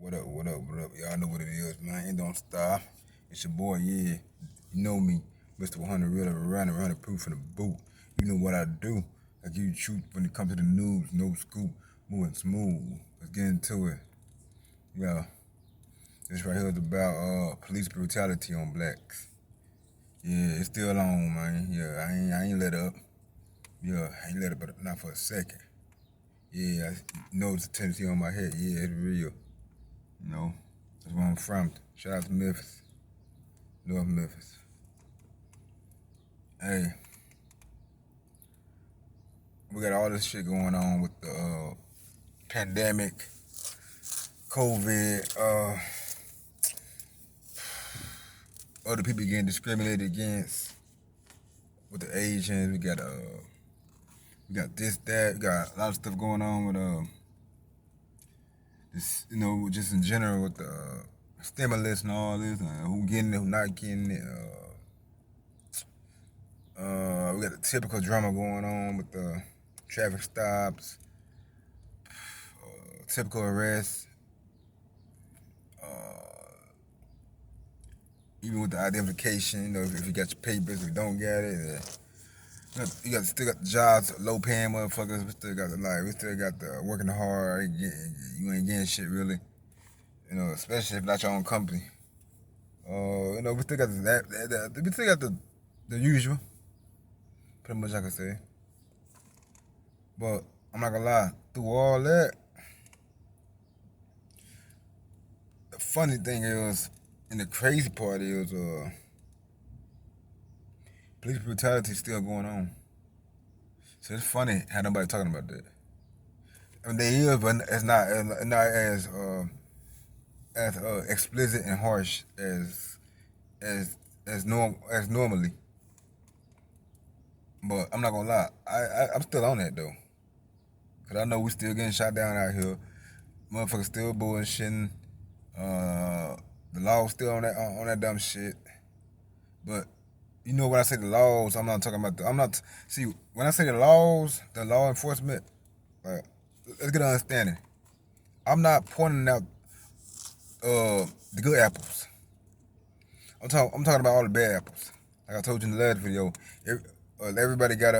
What up, what up, what up? Y'all know what it is, man. It don't stop. It's your boy, yeah. You know me, Mr. 100 real around and 100 proof from the boot. You know what I do. I give you truth when it comes to the news, no scoop, moving smooth. Let's get into it. Yeah, this right here is about police brutality on blacks. Yeah, it's still on, man. Yeah, I ain't let up. Yeah, I ain't let up, but not for a second. Yeah, I know it's a tendency on my head. Yeah, it's real. You know, that's where I'm from. Shout out to Memphis, North Memphis. Hey, we got all this shit going on with the pandemic, COVID, other people getting discriminated against with the Asians. We got this, that. We got a lot of stuff going on with this, just in general with the stimulus and all this. Who getting it, who not getting it. We got the typical drama going on with the traffic stops, typical arrests, even with the identification. If you got your papers, if you don't get it, you got still got the jobs, low paying motherfuckers. We still got the working hard. You ain't getting shit really. Especially if not your own company. We still got we still got the usual. Pretty much I can say. But I'm not gonna lie, through all that, the funny thing is, and the crazy part is, police brutality is still going on. So it's funny how nobody talking about that. I mean, they is, but it's not as explicit and harsh as normally. But I'm not gonna lie, I'm still on that though, cause I know we still getting shot down out here. Motherfuckers still bullshitting. The law still on that dumb shit. But when I say the laws, I'm not talking about see, when I say the laws, the law enforcement, like, let's get an understanding. I'm not pointing out the good apples. I'm talking about all the bad apples. Like I told you in the last video, everybody got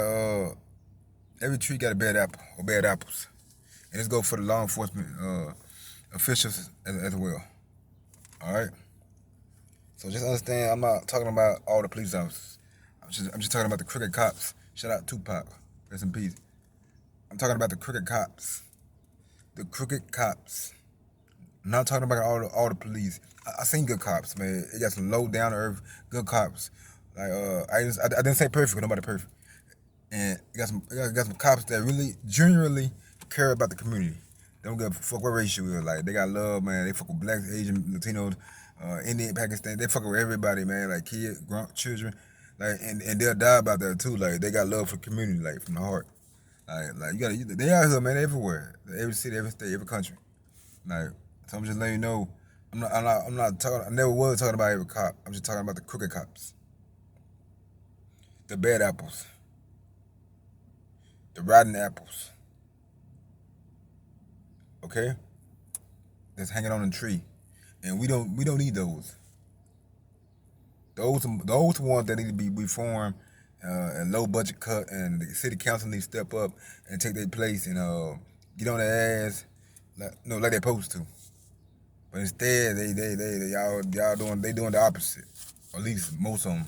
every tree got a bad apple or bad apples, and this goes for the law enforcement officials as well. All right. So just understand, I'm not talking about all the police officers. I'm just talking about the crooked cops. Shout out Tupac, rest in peace. I'm talking about the crooked cops. The crooked cops. I'm not talking about all the police. I seen good cops, man. It got some low down to earth good cops. Like I didn't say perfect, nobody perfect. And it got some cops that really genuinely care about the community. They don't give a fuck what race you is. Like they got love, man. They fuck with blacks, Asian, Latinos, Indian, Pakistan. They fuck with everybody, man. Like kids, children, like and they'll die about that too. Like they got love for the community, like from the heart. Like they out here, man, everywhere, every city, every state, every country. Like, so I'm just letting you know, I'm not talking. I never was talking about every cop. I'm just talking about the crooked cops, the bad apples, the rotten apples. Okay, that's hanging on a tree, and we don't need those. Those ones that need to be reformed, and low budget cut, and the city council needs to step up and take their place and get on their ass, like they're supposed to. But instead, y'all doing the opposite, or at least most of them.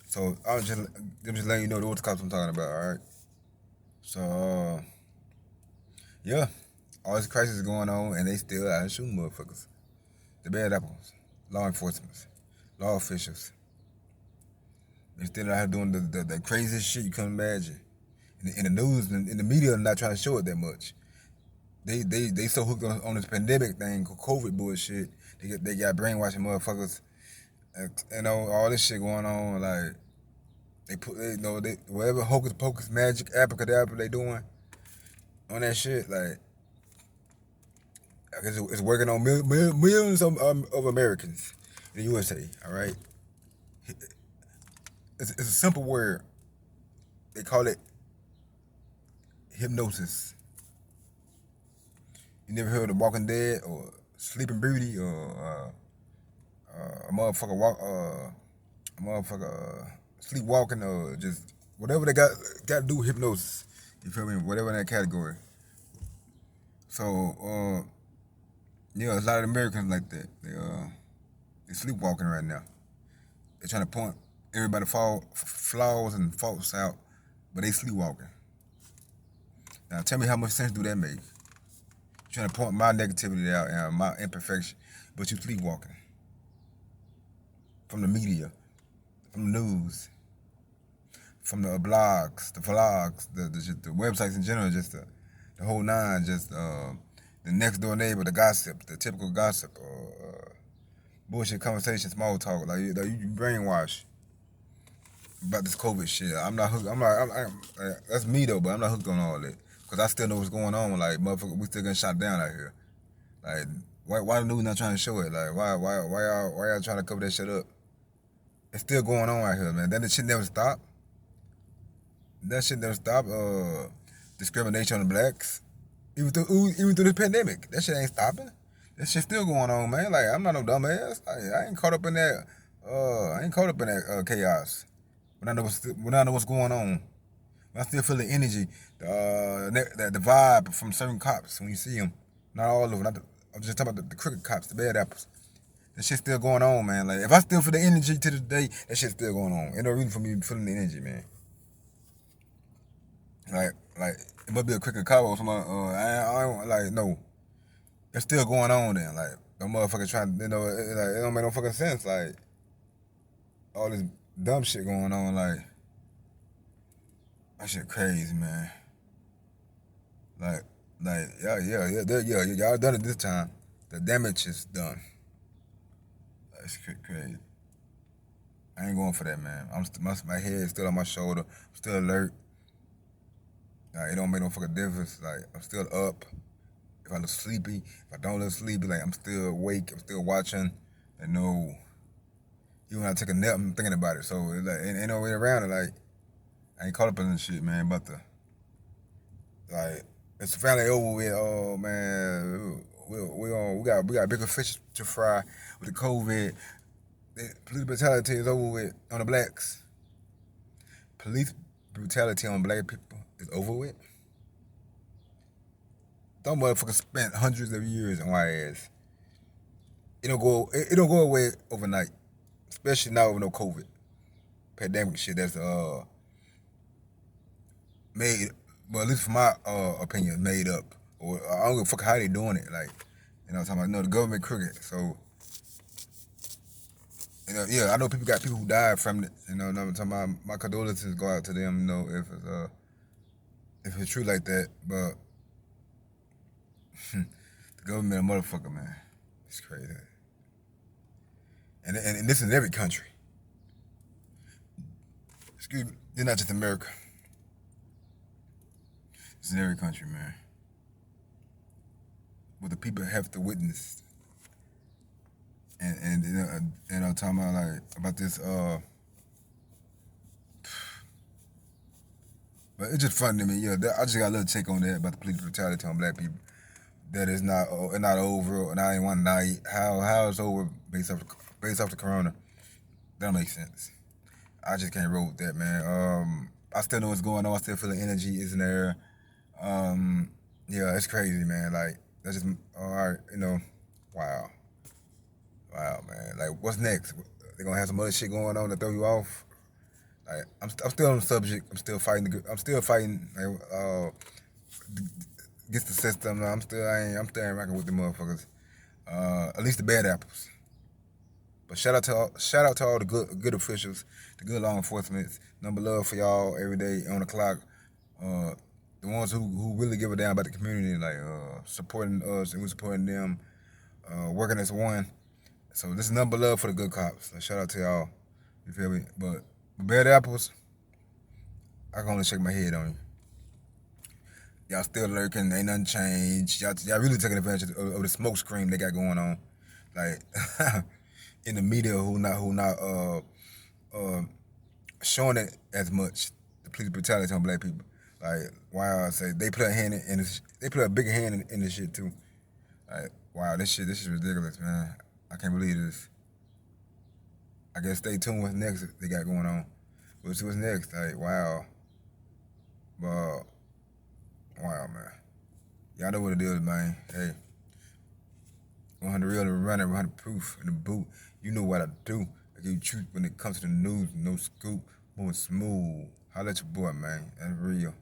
So I'm just letting you know those cops I'm talking about. All right. So yeah, all this crisis is going on, and they still out shooting motherfuckers. The bad apples, law enforcement, law officials. They still out here doing the craziest shit you can imagine. In the news, in the media, are not trying to show it that much. They so hooked on this pandemic thing, COVID bullshit. They got brainwashing motherfuckers. All this shit going on. Like whatever hocus pocus magic abracadabra they doing on that shit. Like I guess it's working on millions of Americans in the USA. All right. It's a simple word. They call it hypnosis. You never heard of Walking Dead or Sleeping Beauty or a motherfucker a motherfucker sleepwalking or just whatever they got to do with hypnosis. You feel me? Whatever in that category. So yeah, a lot of Americans like that. They sleepwalking right now. They're trying to point everybody flaws and faults out, but they sleepwalking. Now tell me how much sense do that make? You're trying to point my negativity out and my imperfection, but you sleepwalking from the media, from the news, from the blogs, the vlogs, the websites in general, just the whole nine, just the next door neighbor, the gossip, the typical gossip, bullshit conversation, small talk, you brainwash about this COVID shit. I'm not hooked. That's me though, but I'm not hooked on all that because I still know what's going on. Like motherfucker, we still getting shot down out here. Like why the news not trying to show it? Like why y'all trying to cover that shit up? It's still going on out here, man. That shit never stop. That shit never stop. Discrimination on the blacks, even through this pandemic, that shit ain't stopping. That shit still going on, man. Like I'm not no dumbass. I ain't caught up in that. I ain't caught up in that chaos. When I know what's going on, I still feel the energy, the vibe from certain cops when you see them. Not all of them. I'm just talking about the crooked cops, the bad apples. That shit still going on, man. Like if I still feel the energy to this day, that shit still going on. Ain't no reason for me feeling the energy, man. Like it must be a crooked cop or something. I don't like no. It's still going on then. Like the motherfucker trying, it don't make no fucking sense. Like all this dumb shit going on. Like that shit crazy, man. Like, yeah, y'all done it this time. The damage is done. That's crazy. I ain't going for that, man. My head is still on my shoulder. I'm still alert. Like, it don't make no fucking difference. Like, I'm still up. If I look sleepy, if I don't look sleepy, like, I'm still awake. I'm still watching. And no, even when I take a nap, I'm thinking about it. So, ain't no way around it. Like, I ain't caught up in this shit, man. But like, it's finally over with. Oh man, we got bigger fish to fry with the COVID. Police brutality is over with on the blacks. Police brutality on black people is over with. Them motherfuckers spent hundreds of years on our ass. It don't go away overnight, especially now with no COVID pandemic shit. That's made, well, at least from my opinion, made up. Or I don't give a fuck how they doing it. Like, you know, what I'm talking about, no, the government crooked. So, yeah, I know people got people who died from it. You know, I'm talking about, my condolences go out to them. You know, if it's true like that. But the government a motherfucker, man. It's crazy. And this is in every country. Excuse me, it's not just America. It's in every country, man. What the people have to witness. And I'm talking about like about this but it's just funny to me. Yeah, I just got a little take on that about the police brutality on black people. That is not over, not in one night. How it's over based off the corona? That don't make sense. I just can't roll with that, man. I still know what's going on. I still feel the energy is in there. Yeah, it's crazy, man. Like that's just all right. Wow, wow, man. Like what's next? They gonna have some other shit going on to throw you off. Like I'm still on the subject. I'm still fighting. I'm still fighting. Like, against the system. I'm still ain't rocking with the motherfuckers. At least the bad apples. But shout out to all the good officials, the good law enforcement. Number love for y'all every day on the clock. Uh, the ones who really give a damn about the community, like supporting us and we supporting them, working as one. So this is number love for the good cops. So shout out to y'all. You feel me? But bad apples, I can only shake my head on you. Y'all still lurking, ain't nothing changed. Y'all really taking advantage of the smoke screen they got going on. Like in the media who not showing it as much. The police brutality on black people. Like why I say they play a hand in this, they play a bigger hand in this shit too. Like Wow, this shit is ridiculous, man. I can't believe this. I guess stay tuned what's next they got going on. We'll see what's next. Like, wow. But, wow, man. Y'all know what it is, man. Hey, 100 real and running, 100 proof in the boot. You know what I do. I give you truth when it comes to the news. No scoop. Moving smooth. Holla at your boy, man. That's real.